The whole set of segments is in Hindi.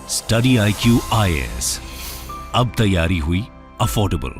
स्टडी IQ IAS, अब तैयारी हुई अफोर्डेबल।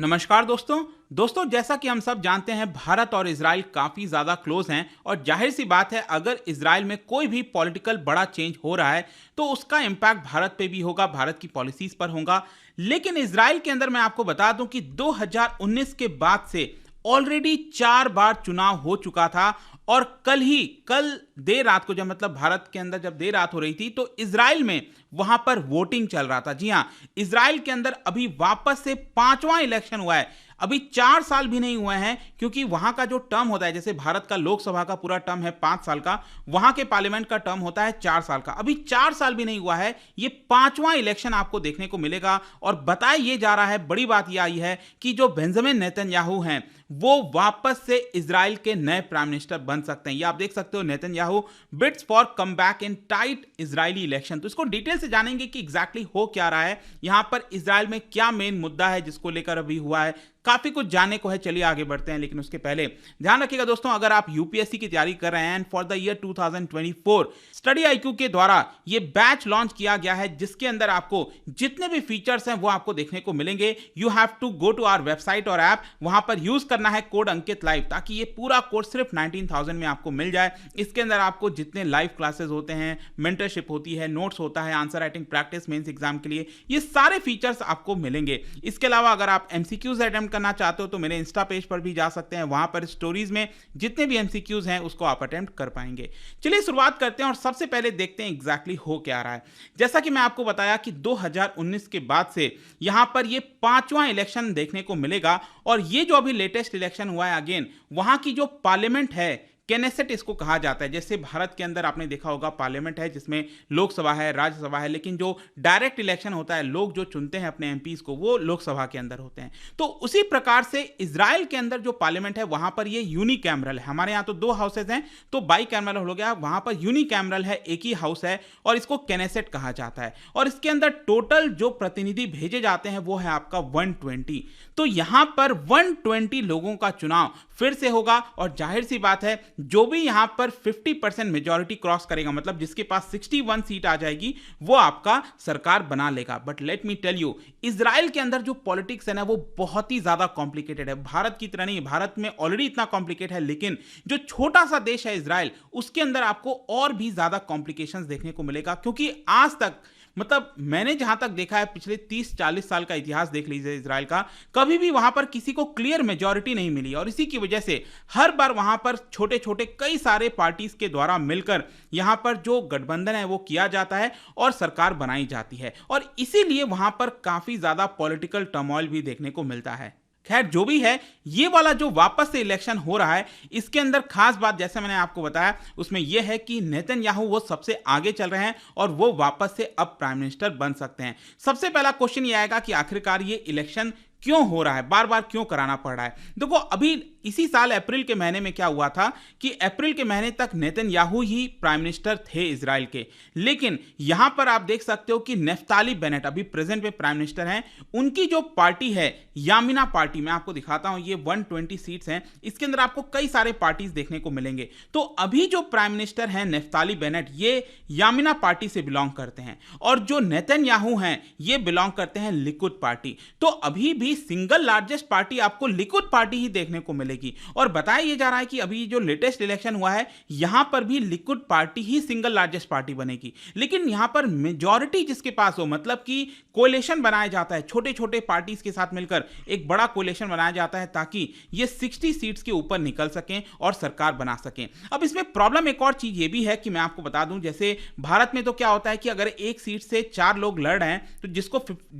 नमस्कार दोस्तों, जैसा कि हम सब जानते हैं भारत और इजराइल काफी ज्यादा क्लोज हैं और जाहिर सी बात है अगर इजराइल में कोई भी पॉलिटिकल बड़ा चेंज हो रहा है तो उसका इम्पैक्ट भारत पे भी होगा, भारत की पॉलिसीज पर होगा। लेकिन इजराइल के अंदर मैं आपको बता दूं कि 2019 के बाद से ऑलरेडी 4 बार चुनाव हो चुका था और कल देर रात को, जब मतलब भारत के अंदर जब देर रात हो रही थी तो इजराइल में वहां पर वोटिंग चल रहा था। जी हां, इजराइल के अंदर अभी वापस से 5वां इलेक्शन हुआ है। अभी 4 साल भी नहीं हुए हैं क्योंकि वहां का जो टर्म होता है, जैसे भारत का लोकसभा का पूरा टर्म है 5 साल का, वहां के पार्लियामेंट का टर्म होता है 4 साल का। अभी 4 साल भी नहीं हुआ है, ये 5वां इलेक्शन आपको देखने को मिलेगा। और बताया ये जा रहा है, बड़ी बात यह आई है कि जो बेंजामिन नेतन्याहू हैं वो वापस से इजराइल के नए प्राइम मिनिस्टर बन सकते हैं। ये आप देख सकते हो, Netanyahu bids for come back in tight Israeli election. तो इसको डिटेल से जानेंगे कि एग्जैक्टली हो क्या रहा है, यहां पर इजराइल में क्या मेन मुद्दा है जिसको लेकर अभी हुआ है। काफी कुछ जानने को है, चलिए आगे बढ़ते हैं। लेकिन उसके पहले ध्यान रखिएगा दोस्तों, अगर आप यूपीएससी की तैयारी कर रहे हैं for the year 2024, study IQ के द्वारा ये बैच लॉन्च किया गया है जिसके अंदर आपको जितने भी फीचर्स हैं वो आपको देखने को मिलेंगे। You have to go to our website और ऐप, वहां पर यूज करना है कोड अंकित लाइव, ताकि ये पूरा कोर्स सिर्फ 19,000 में आपको मिल जाए। इसके अंदर आपको जितने लाइव क्लासेस होते हैं, मेंटरशिप होती है, नोट्स होता है, answer writing practice mains exam के लिए, ये सारे फीचर्स आपको मिलेंगे। इसके अलावा अगर आप MCQs अटेम्प्ट करना चाहते हो तो मेरे इंस्टा पेज पर भी जा सकते हैं, वहां पर स्टोरीज में जितने भी MCQs हैं उसको आप अटेम्प्ट कर पाएंगे। चलिए शुरुआत करते हैं और सबसे पहले देखते हैं एग्जैक्टली हो क्या रहा है। जैसा कि मैं आपको बताया कि 2019 के बाद से यहां पर ये 5वां इलेक्शन देखने को मिलेगा और ये जो अभी लेटेस्ट इलेक्शन हुआ है, अगेन वहां की जो पार्लियामेंट है, कैनेसेट इसको कहा जाता है। जैसे भारत के अंदर आपने देखा होगा पार्लियामेंट है जिसमें लोकसभा है, राज्यसभा है, लेकिन जो डायरेक्ट इलेक्शन होता है, लोग जो चुनते हैं अपने MPs को, वो लोकसभा के अंदर होते हैं। तो उसी प्रकार से इजराइल के अंदर जो पार्लियामेंट है वहां पर ये यूनिकैमरल है। हमारे यहाँ तो 2 हाउसेज हैं तो बाइकैमरल हो गया, वहां पर यूनिकैमरल है, एक ही हाउस है और इसको कैनेसेट कहा जाता है। और इसके अंदर टोटल जो प्रतिनिधि भेजे जाते हैं वो है आपका 120। तो यहां पर 120 लोगों का चुनाव फिर से होगा और जाहिर सी बात है जो भी यहां पर 50% मेजॉरिटी क्रॉस करेगा, मतलब जिसके पास 61 सीट आ जाएगी, वो आपका सरकार बना लेगा। But let me tell you, Israel के अंदर जो पॉलिटिक्स है ना वो बहुत ही ज्यादा कॉम्प्लिकेटेड है। भारत की तरह नहीं, भारत में ऑलरेडी इतना कॉम्प्लिकेटेड है, लेकिन जो छोटा सा देश है इजराइल, उसके अंदर आपको और भी ज्यादा कॉम्प्लिकेशंस देखने को मिलेगा। क्योंकि आज तक, मतलब मैंने जहां तक देखा है, पिछले 30-40 साल का इतिहास देख लीजिए इजराइल का, कभी भी वहां पर किसी को क्लियर मेजॉरिटी नहीं मिली और इसी की वजह से हर बार वहां पर छोटे छोटे कई सारे पार्टीज के द्वारा मिलकर यहां पर जो गठबंधन है वो किया जाता है और सरकार बनाई जाती है और इसीलिए वहां पर काफी ज्यादा पॉलिटिकल टर्मोइल भी देखने को मिलता है। खैर जो भी है, ये वाला जो वापस से इलेक्शन हो रहा है, इसके अंदर खास बात जैसे मैंने आपको बताया उसमें यह है कि नेतन्याहू वो सबसे आगे चल रहे हैं और वो वापस से अब प्राइम मिनिस्टर बन सकते हैं। सबसे पहला क्वेश्चन ये आएगा कि आखिरकार ये इलेक्शन क्यों हो रहा है, बार बार क्यों कराना पड़ रहा है। देखो अभी इसी साल अप्रैल के महीने में क्या हुआ था कि अप्रैल के महीने तक नेतन्याहू ही प्राइम मिनिस्टर थे इजराइल के, लेकिन यहां पर आप देख सकते हो कि नफ्ताली बेनेट अभी प्रेजेंट में प्राइम मिनिस्टर हैं। उनकी जो पार्टी है यामिना पार्टी, मैं आपको दिखाता हूं, ये 120 सीट्स हैं, इसके अंदर आपको कई सारे पार्टीज देखने को मिलेंगे। तो अभी जो प्राइम मिनिस्टर हैं नफ्ताली बेनेट, ये यामिना पार्टी से बिलोंग करते हैं और जो नेतन्याहू हैं ये बिलोंग करते हैं लिकुद पार्टी। तो अभी भी सिंगल लार्जेस्ट पार्टी आपको लिकुद पार्टी ही देखने को मिलेगी और बताया यह जा रहा है कि अभी जो लेटेस्ट इलेक्शन हुआ है यहां पर भी लिकुद पार्टी ही सिंगल लार्जेस्ट पार्टी बनेगी। लेकिन यहां पर मेजॉरिटी जिसके पास हो, मतलब कि कोलिशन बनाया जाता है, छोटे छोटे पार्टीज के साथ मिलकर एक बड़ा कोलिशन बनाया जाता है ताकि ये 60 सीट्स के ऊपर निकल सकें और सरकार बना सकें। अब इसमें प्रॉब्लम एक और चीज ये भी है कि मैं आपको बता दूं, जैसे भारत में तो क्या होता है कि अगर एक सीट से 4 लोग लड़ रहे हैं तो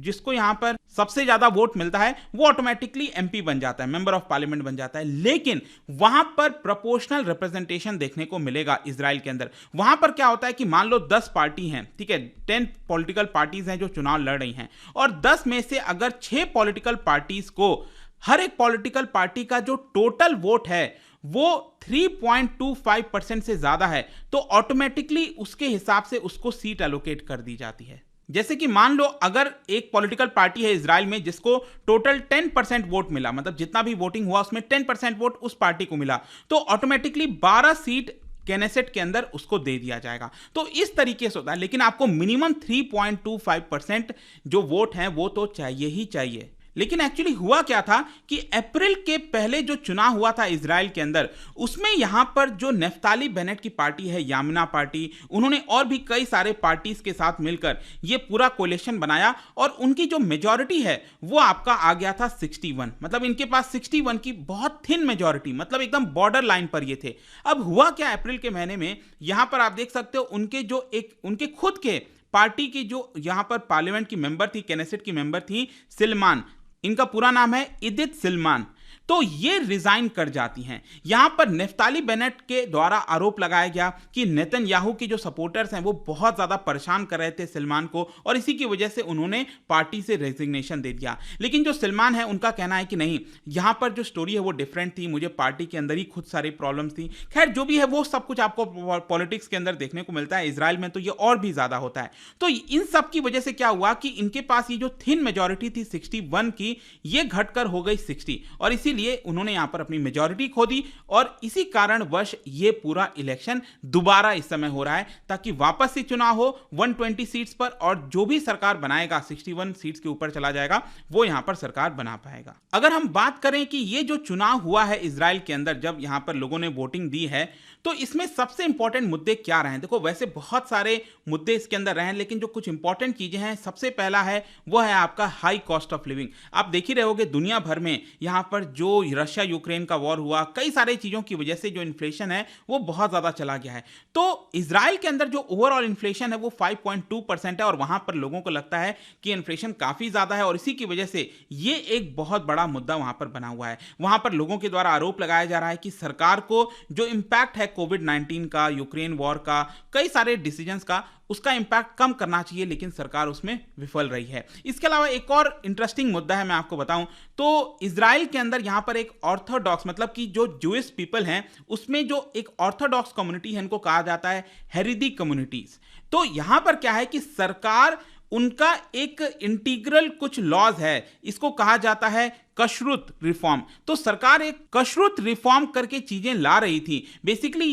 जिसको यहां पर सबसे ज्यादा वोट मिलता है वो ऑटोमेटिकली MP बन जाता है, मेंबर ऑफ पार्लियामेंट बन जाता है। लेकिन वहां पर प्रोपोर्शनल रिप्रेजेंटेशन देखने को मिलेगा इजराइल के अंदर। वहां पर क्या होता है कि मान लो 10 पार्टी हैं, ठीक है, 10 पॉलिटिकल पार्टीज हैं जो चुनाव लड़ रही हैं और 10 में से अगर 6 पॉलिटिकल पार्टीज को, हर एक पॉलिटिकल पार्टी का जो टोटल वोट है वो 3.25% से ज्यादा है तो ऑटोमेटिकली उसके हिसाब से उसको सीट एलोकेट कर दी जाती है। जैसे कि मान लो अगर एक पॉलिटिकल पार्टी है इजराइल में जिसको टोटल 10% वोट मिला, मतलब जितना भी वोटिंग हुआ उसमें 10% वोट उस पार्टी को मिला, तो ऑटोमेटिकली 12 सीट केनेसेट के अंदर उसको दे दिया जाएगा। तो इस तरीके से होता है, लेकिन आपको मिनिमम 3.25% जो वोट हैं वो तो चाहिए ही चाहिए। लेकिन एक्चुअली हुआ क्या था कि अप्रैल के पहले जो चुनाव हुआ था इजराइल के अंदर, उसमें यहां पर जो नफ्ताली बेनेट की पार्टी है, यामिना पार्टी, उन्होंने और भी कई सारे पार्टीज के साथ मिलकर ये पूरा कोलिशन बनाया और उनकी जो मेजॉरिटी है वो आपका आ गया था 61। मतलब इनके पास 61 की बहुत थिन मेजॉरिटी, मतलब एकदम बॉर्डर लाइन पर ये थे। अब हुआ क्या अप्रैल के महीने में, यहां पर आप देख सकते हो उनके खुद के पार्टी की जो यहां पर पार्लियामेंट की मेंबर थी, केनेसेट की मेंबर थी सिल्मान, इनका पूरा नाम है इदित सिल्मान, तो ये रिजाइन कर जाती हैं। यहां पर नफ्ताली बेनेट के द्वारा आरोप लगाया गया कि नेतन्याहू के जो सपोर्टर्स हैं वो बहुत ज्यादा परेशान कर रहे थे सिल्मान को, और इसी की वजह से उन्होंने पार्टी से रेजिग्नेशन दे दिया। लेकिन जो सिल्मान है उनका कहना है कि नहीं, यहां पर जो स्टोरी है वो डिफरेंट थी, मुझे पार्टी के अंदर ही खुद सारी प्रॉब्लम्स थी। खैर जो भी है वो सब कुछ आपको पॉलिटिक्स के अंदर देखने को मिलता है, इजराइल में तो ये और भी ज्यादा होता है। तो इन सब की वजह से क्या हुआ कि इनके पास ये जो थिन मेजॉरिटी थी 61 की, ये घटकर हो गई 60, और इसीलिए उन्होंने यहां पर अपनी मेजॉरिटी खो दी, और इसी कारणवश ये पूरा इलेक्शन दोबारा इस समय हो रहा है ताकि वापस से चुनाव हो 120 सीट्स पर, और जो भी सरकार बनाएगा 61 सीट्स के ऊपर चला जाएगा, वो यहां पर सरकार बना पाएगा। अगर हम बात करें कि ये जो चुनाव हुआ है इजराइल के अंदर, जब यहां पर लोगों ने वोटिंग दी है, तो इसमें सबसे इंपॉर्टेंट मुद्दे क्या रहे? देखो वैसे बहुत सारे मुद्दे इसके अंदर रहे, लेकिन जो कुछ इंपॉर्टेंट चीजें हैं, सबसे पहला है वो है आपका हाई कॉस्ट ऑफ लिविंग। आप देख ही रहे होगे दुनिया भर में यहां पर जो रशिया यूक्रेन का वॉर हुआ, कई सारी चीजों की वजह से जो इन्फ्लेशन है वो बहुत ज्यादा चला गया है। तो इजराइल के अंदर जो ओवरऑल इन्फ्लेशन है वो 5.2% है, और वहां पर लोगों को लगता है कि इन्फ्लेशन काफी ज्यादा है, और इसी की वजह से ये एक बहुत बड़ा मुद्दा वहां पर बना हुआ है। वहां पर लोगों के द्वारा आरोप लगाया जा रहा है कि सरकार को जो इंपैक्ट है कोविड-19 का, यूक्रेन वॉर का, कई सारे डिसीजंस का, उसका इंपैक्ट कम करना चाहिए, लेकिन सरकार उसमें विफल रही है। इसके अलावा एक और इंटरेस्टिंग मुद्दा है, मैं आपको बताऊं तो इजराइल के अंदर यहां पर एक ऑर्थोडॉक्स, मतलब कि जो जूइश पीपल हैं, उसमें जो एक ऑर्थोडॉक्स कम्युनिटी है, इनको कहा जाता है हेरेदी कम्युनिटीज। तो यहां पर क्या है कि सरकार, उनका एक इंटीग्रल कुछ लॉज है, इसको कहा जाता है कशरुत रिफॉर्म। तो सरकार एक कशरुत रिफॉर्म करके चीजें ला रही थी। बेसिकली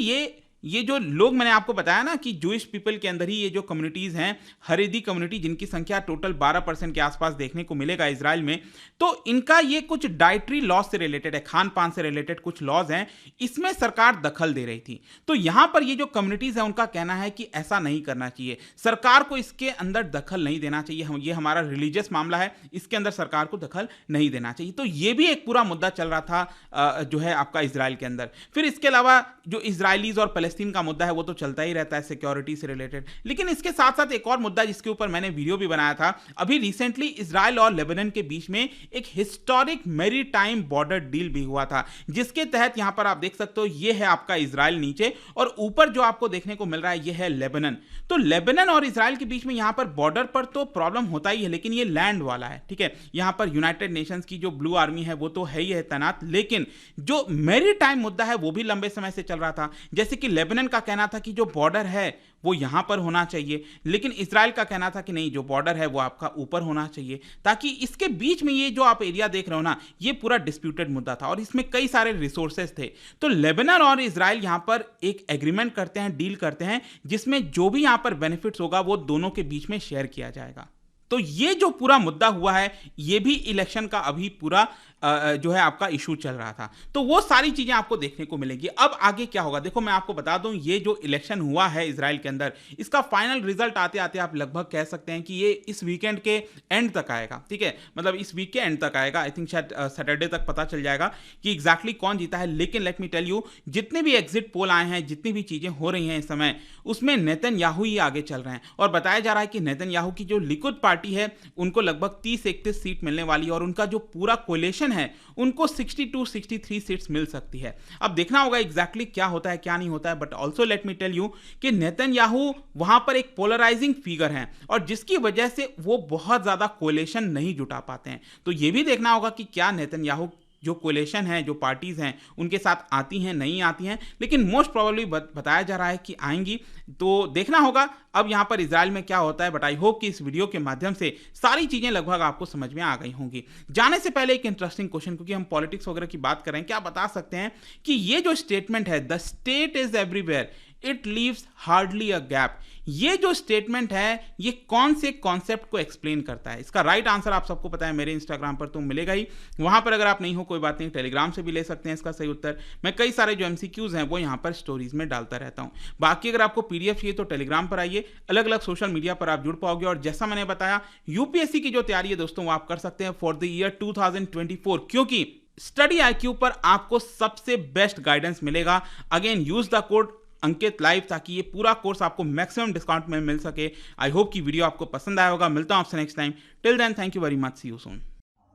ये जो लोग मैंने आपको बताया ना कि जूइश पीपल के अंदर ही ये जो कम्युनिटीज हैं, हरेदी कम्युनिटी, जिनकी संख्या टोटल 12% के आसपास देखने को मिलेगा इजराइल में, तो इनका ये कुछ डाइटरी लॉज से रिलेटेड है, खान पान से रिलेटेड कुछ लॉज हैं, इसमें सरकार दखल दे रही थी। तो यहां पर ये जो कम्युनिटीज है उनका कहना है कि ऐसा नहीं करना चाहिए, सरकार को इसके अंदर दखल नहीं देना चाहिए, ये हमारा रिलीजियस मामला है, इसके अंदर सरकार को दखल नहीं देना चाहिए। तो ये भी एक पूरा मुद्दा चल रहा था जो है आपका इजराइल के अंदर। फिर इसके अलावा जो इजरायलीज और पैलेस्टीन का मुद्दा है वो तो चलता ही रहता है, सिक्योरिटी से रिलेटेड। लेकिन इसके साथ साथ एक और मुद्दा जिसके ऊपर मैंने वीडियो भी बनाया था, अभी रिसेंटली इजराइल और लेबनान के बीच में एक हिस्टोरिक मैरीटाइम बॉर्डर डील भी हुआ था, जिसके तहत यहां पर आप देख सकते हो ये है आपका इजराइल नीचे, और ऊपर जो आपको देखने को मिल रहा है ये है लेबनान। तो लेबनान और इजराइल के बीच में यहां पर बॉर्डर पर तो प्रॉब्लम होता ही है, लेकिन ये लैंड वाला है, ठीक है। यहां पर यूनाइटेड नेशंस की जो ब्लू आर्मी है वो तो है ही है तैनात, लेकिन जो मैरीटाइम मुद्दा है वो भी लंबे समय से चल रहा था। जैसे कि लेबनान का कहना था कि जो बॉर्डर है वो यहां पर होना चाहिए, लेकिन इजराइल का कहना था कि नहीं, जो बॉर्डर है वो आपका ऊपर होना चाहिए, ताकि इसके बीच में ये जो आप एरिया देख रहे हो ना, ये पूरा डिस्प्यूटेड मुद्दा था और इसमें कई सारे रिसोर्सेज थे। तो लेबनान और इजराइल यहां पर एक एग्रीमेंट करते हैं, डील करते हैं, जिसमें जो भी यहां पर बेनिफिट्स होगा वो दोनों के बीच में शेयर किया जाएगा। तो ये जो पूरा मुद्दा हुआ है, ये भी इलेक्शन का अभी पूरा जो है आपका इशू चल रहा था। तो वो सारी चीजें आपको देखने को मिलेंगी। अब आगे क्या होगा, देखो मैं आपको बता दूं, ये जो इलेक्शन हुआ है इजराइल के अंदर, इसका फाइनल रिजल्ट आते आते आप लगभग कह सकते हैं कि ये इस वीकेंड के एंड तक आएगा, ठीक है। मतलब इस वीक के एंड तक आएगा, आई थिंक शायद सैटरडे तक पता चल जाएगा कि एग्जैक्टली कौन जीता है। लेकिन लेट मी टेल यू, जितने भी एग्जिट पोल आए हैं, जितनी भी चीजें हो रही हैं इस समय, उसमें नेतन्याहू ही आगे चल रहे हैं, और बताया जा रहा है कि नेतन्याहू की जो लिकुद पार्टी है उनको लगभग 30-31 सीट मिलने वाली है, और उनका जो पूरा कोलिशन है उनको 62-63 सीट्स मिल सकती है। अब देखना होगा एग्जैक्टली क्या होता है क्या नहीं होता है, but also let me tell you कि नेतन्याहू वहां पर एक पोलराइजिंग फिगर है, और जिसकी वजह से वो बहुत ज्यादा कोलिशन नहीं जुटा पाते हैं। तो ये भी देखना होगा कि क्या नेतन्याहू जो कोलेशन है, जो पार्टीज़ हैं, उनके साथ आती हैं, नहीं आती हैं, लेकिन मोस्ट प्रोबेबली बताया जा रहा है कि आएंगी। तो देखना होगा अब यहाँ पर इजराइल में क्या होता है, बट आई होप कि इस वीडियो के माध्यम से सारी चीज़ें लगभग आपको समझ में आ गई होंगी। जाने से पहले एक इंटरेस्टिंग क्वेश्चन, क्योंकि हम पॉलिटिक्स वगैरह की बात कर रहे हैं, क्या बता सकते हैं कि ये जो स्टेटमेंट है, the state is everywhere it leaves hardly a gap, ये जो स्टेटमेंट है ये कौन से कॉन्सेप्ट को एक्सप्लेन करता है? इसका राइट आंसर आप सबको पता है, मेरे इंस्टाग्राम पर तो मिलेगा ही, वहां पर अगर आप नहीं हो कोई बात नहीं, टेलीग्राम से भी ले सकते हैं इसका सही उत्तर। मैं कई सारे जो एमसीक्यूज हैं वो यहाँ पर स्टोरीज में डालता रहता हूँ। बाकी अगर आपको पीडीएफ चाहिए तो टेलीग्राम पर आइए, अलग अलग सोशल मीडिया पर आप जुड़ पाओगे। और जैसा मैंने बताया, यूपीएससी की जो तैयारी है दोस्तों वो आप कर सकते हैं फॉर द ईयर 2024, क्योंकि स्टडी आईक्यू पर आपको सबसे बेस्ट गाइडेंस मिलेगा। Again use the code Ankit live, ताकि ये पूरा कोर्स आपको मैक्सिमम डिस्काउंट में मिल सके। आई होप कि वीडियो आपको पसंद आया होगा। मिलता हूं आपसे next time. Till then, thank you very much, see you soon.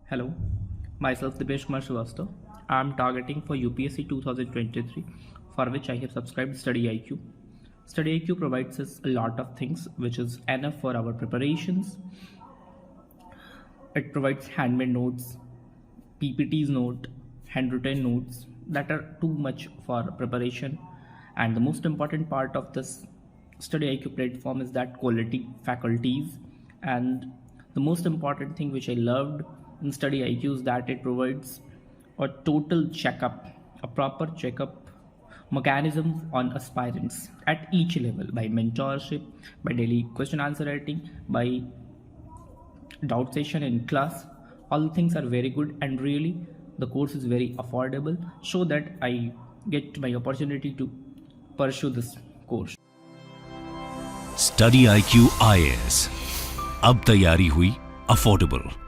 Hello, myself Dipesh Kumar Srivastav. I am targeting for UPSC 2023, for which I have subscribed Study IQ. Study IQ provides us a lot of things which is enough for our preparations. It provides handmade notes, PPTs note, handwritten notes that are too much for preparation. And the most important part of this Study IQ platform is that quality faculties. And the most important thing which I loved in Study IQ is that it provides a total checkup, a proper checkup mechanism on aspirants at each level, by mentorship, by daily question answer writing, by doubt session in class. All things are very good, and really the course is very affordable, so that I get my opportunity to pursue this course. Study IQ IAS, अब तैयारी हुई अफोर्डेबल।